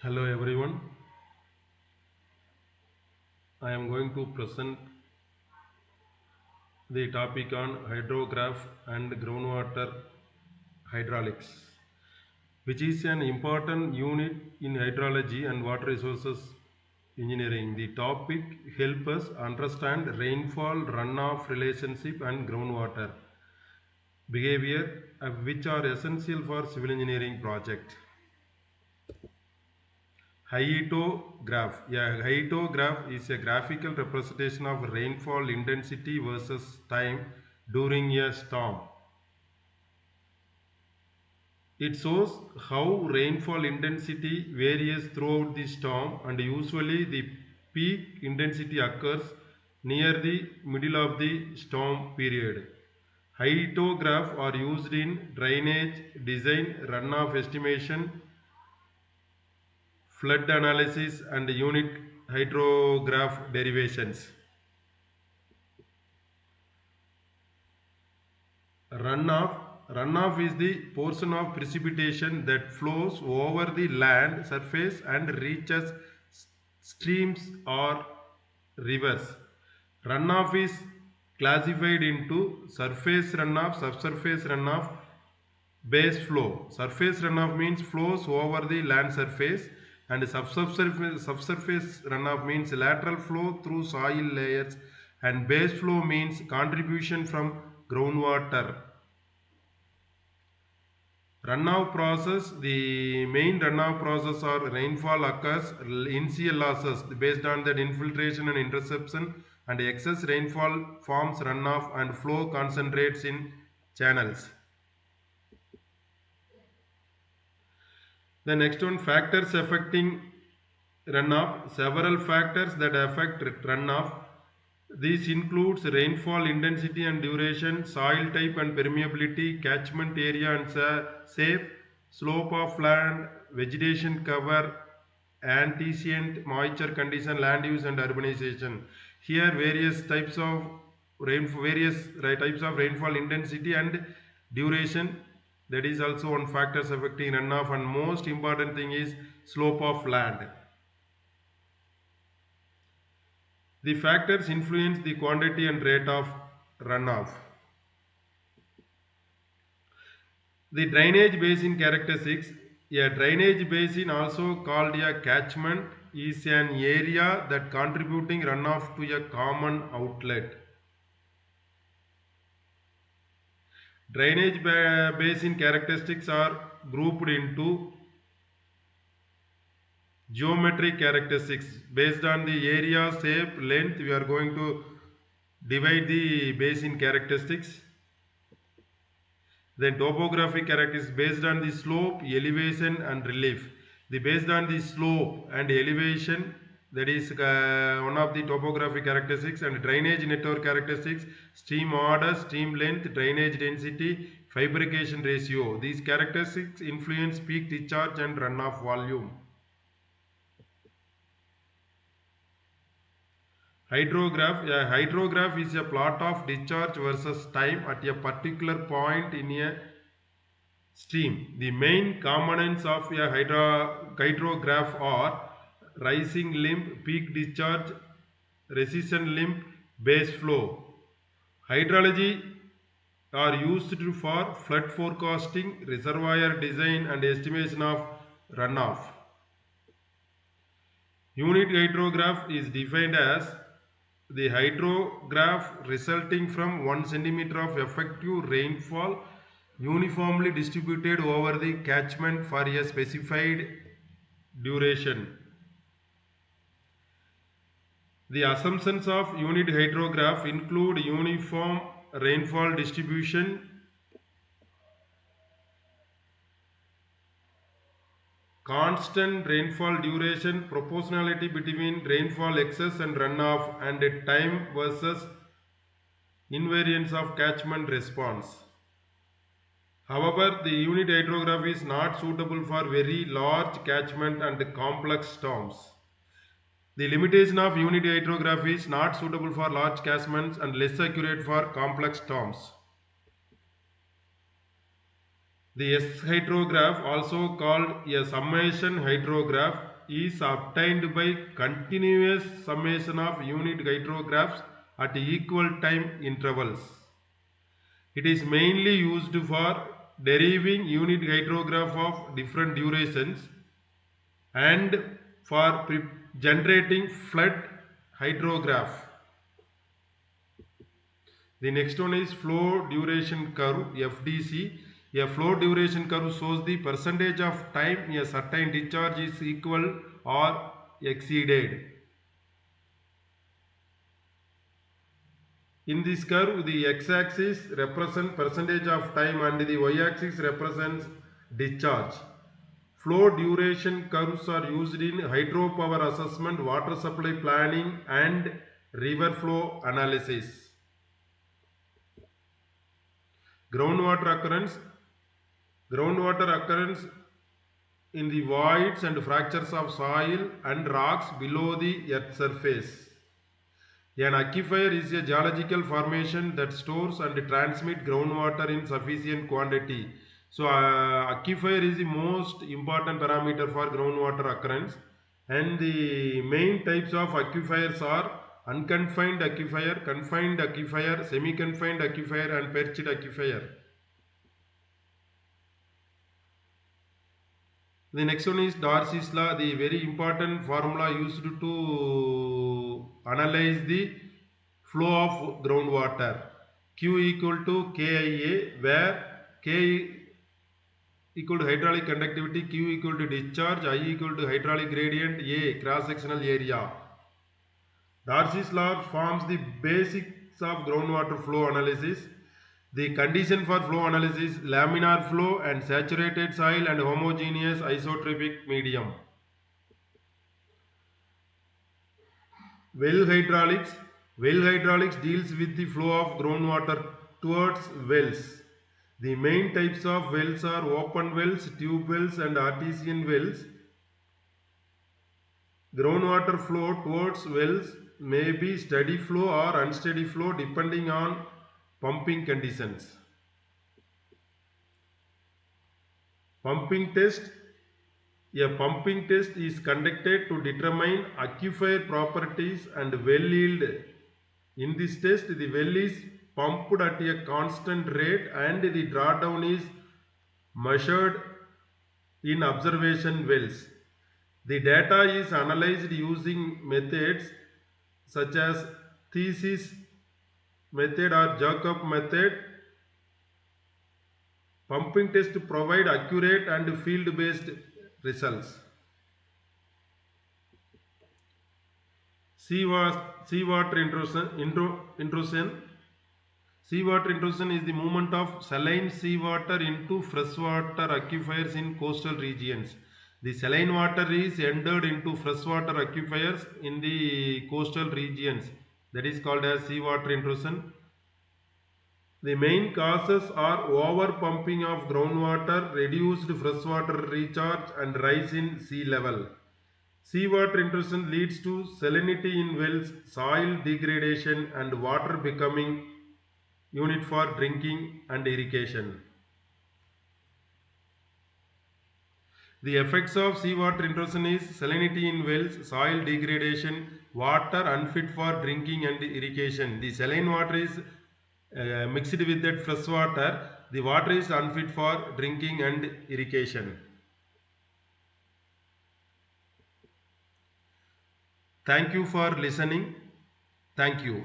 Hello everyone. I am going to present the topic on hydrograph and groundwater hydraulics, which is an important unit in hydrology and water resources engineering. The topic helps us understand rainfall, runoff relationship and groundwater behavior, which are essential for civil engineering project. Hydrograph. Yeah, hydrograph is a graphical representation of rainfall intensity versus time during a storm. It shows how rainfall intensity varies throughout the storm, and usually the peak intensity occurs near the middle of the storm period. Hydrograph are used in drainage design, runoff estimation, flood analysis and unit hydrograph derivations. Runoff. Runoff is the portion of precipitation that flows over the land surface and reaches streams or rivers. Runoff is classified into surface runoff, subsurface runoff, base flow. Surface runoff means flows over the land surface, and subsurface runoff means lateral flow through soil layers, and base flow means contribution from groundwater. Runoff process, the main runoff process or rainfall occurs initial losses based on that infiltration and interception, and excess rainfall forms runoff and flow concentrates in channels. The next one, factors affecting runoff. Several factors that affect runoff. This includes rainfall intensity and duration, soil type and permeability, catchment area and shape, slope of land, vegetation cover, antecedent moisture condition, land use and urbanization. Here various types of rainfall intensity and duration, that is also one factors affecting runoff, and most important thing is slope of land. The factors influence the quantity and rate of runoff. The drainage basin characteristics. A drainage basin, also called a catchment, is an area that contributing runoff to a common outlet. Drainage basin characteristics are grouped into geometric characteristics. Based on the area, shape, length, we are going to divide the basin characteristics. Then topographic characteristics based on the slope, elevation and relief. The based on the slope and elevation, that is one of the topographic characteristics, and drainage network characteristics, stream order, stream length, drainage density, fabrication ratio. These characteristics influence peak discharge and runoff volume. Hydrograph. A hydrograph is a plot of discharge versus time at a particular point in a stream. The main components of a hydrograph are rising limb, peak discharge, recession limb, base flow. Hydrology are used for flood forecasting, reservoir design and estimation of runoff. Unit hydrograph is defined as the hydrograph resulting from 1 centimeter of effective rainfall uniformly distributed over the catchment for a specified duration. The assumptions of unit hydrograph include uniform rainfall distribution, constant rainfall duration, proportionality between rainfall excess and runoff, and time versus invariance of catchment response. However, the unit hydrograph is not suitable for very large catchment and complex storms. The limitation of unit hydrograph is not suitable for large catchments and less accurate for complex storms. The S hydrograph, also called a summation hydrograph, is obtained by continuous summation of unit hydrographs at equal time intervals. It is mainly used for deriving unit hydrograph of different durations and for generating flood hydrograph. The next one is flow duration curve, FDC. A flow duration curve shows the percentage of time a certain discharge is equal or exceeded. In this curve, the x-axis represents percentage of time and the y-axis represents discharge. Flow duration curves are used in hydropower assessment, water supply planning and river flow analysis. Groundwater occurrence. Groundwater occurrence in the voids and fractures of soil and rocks below the earth's surface. An aquifer is a geological formation that stores and transmits groundwater in sufficient quantity. So, aquifer is the most important parameter for groundwater occurrence, and the main types of aquifers are unconfined aquifer, confined aquifer, semi-confined aquifer, and perched aquifer. The next one is Darcy's law, the very important formula used to analyze the flow of groundwater. Q equal to KIA, where K equal to hydraulic conductivity, Q equal to discharge, I equal to hydraulic gradient, A cross-sectional area. Darcy's law forms the basics of groundwater flow analysis. The condition for flow analysis: laminar flow and saturated soil and homogeneous isotropic medium. Well hydraulics. Well hydraulics deals with the flow of groundwater towards wells. The main types of wells are open wells, tube wells and artesian wells. Groundwater flow towards wells may be steady flow or unsteady flow depending on pumping conditions. Pumping test. A pumping test is conducted to determine aquifer properties and well yield. In this test, the well is pumped at a constant rate and the drawdown is measured in observation wells. The data is analyzed using methods such as thesis method or Jacob method. Pumping tests provide accurate and field-based results. Seawater intrusion. Seawater intrusion is the movement of saline seawater into freshwater aquifers in coastal regions. The saline water is entered into freshwater aquifers in the coastal regions. That is called as seawater intrusion. The main causes are over-pumping of groundwater, reduced freshwater recharge and rise in sea level. Seawater intrusion leads to salinity in wells, soil degradation and water becoming unit for drinking and irrigation. The effects of seawater intrusion is salinity in wells, soil degradation, water unfit for drinking and irrigation. The saline water is mixed with that fresh water. The water is unfit for drinking and irrigation. Thank you for listening. Thank you.